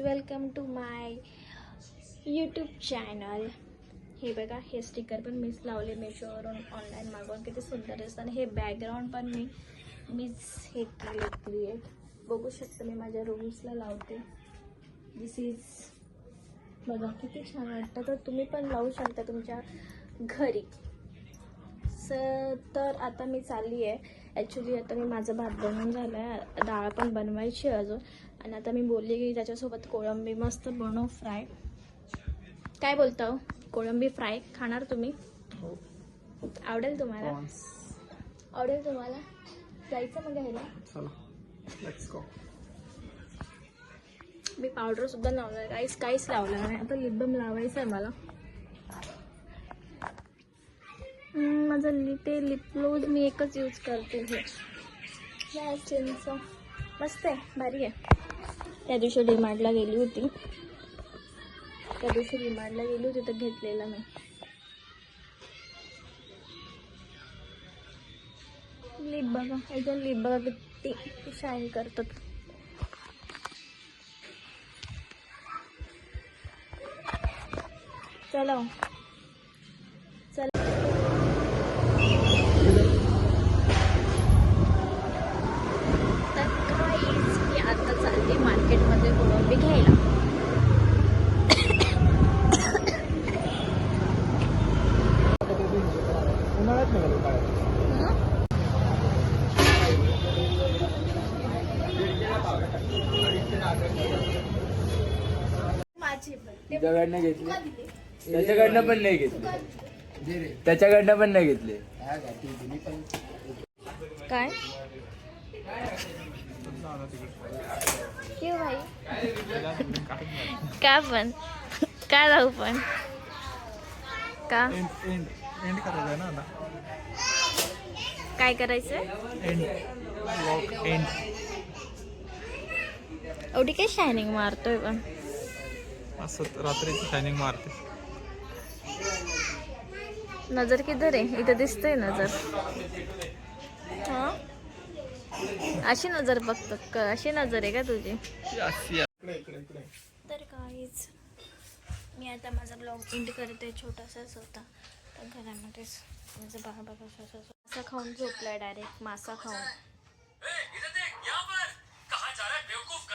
Welcome to my YouTube channel. हे बघा, हे स्टिकर पण मीच लावले मेशोवरून ऑनलाईन मागवून. किती सुंदर असतं. आणि हे बॅकग्राऊंड पण मीच हे केले क्रिएट. बघू शकता, मी माझ्या रूम्सला लावते. दिस इज बघा किती छान वाटतं. तर तुम्ही पण लावू शकता तुमच्या घरी. तर आता मी चालली आहे. ॲक्च्युली आता मी माझं भात बनवून झालं आहे, डाळ पण बनवायची अजून. आणि आता मी बोलली की त्याच्यासोबत कोळंबी मस्त बनव फ्राय. काय बोलता हो? कोळंबी फ्राय खाणार तुम्ही? आवडेल तुम्हाला? आवडेल तुम्हाला? जायचं मग घ्यायला? चला, लेट्स गो. मी पावडर सुद्धा लावणार आहे, काहीच लावलं नाही. आता लिप बाम लावायचं आहे मला. माझं लिप ग्लोज मी एकच यूज करते. हे चिंच मस्त आहे, भारी आहे. त्या दिवशी डीमार्टला गेली होती तर घेतलेला मी. लिप बघा, एकदम लिप बघा किती शाईन करतात. चला चला. तर काहीच मी आता चालली मार्केटमध्ये कोळंबी घ्यायला. त्याच्याकडनं घेतले, त्याच्याकडनं पण नाही घेतले, त्याच्याकडनं पण नाही घेतले. काय क्यों भाई? काय पण काय राहू पण का एंड करायचं ना. काय करायचंय? एंड एवढी काय शायनिंग मारतोय पण? असं रात्रीची शायनिंग मारते. नजर किधर आहे? इथं दिसतंय नजर. हा, अशी नजर बघतात का? अशी नजर आहे का तुझी? तर काहीच मी आता माझा ब्लॉग एंड करते. छोटासाच होता. तर घरामध्येच माझं बाळ बघा मासा खाऊन झोपलाय, डायरेक्ट मासा खाऊन.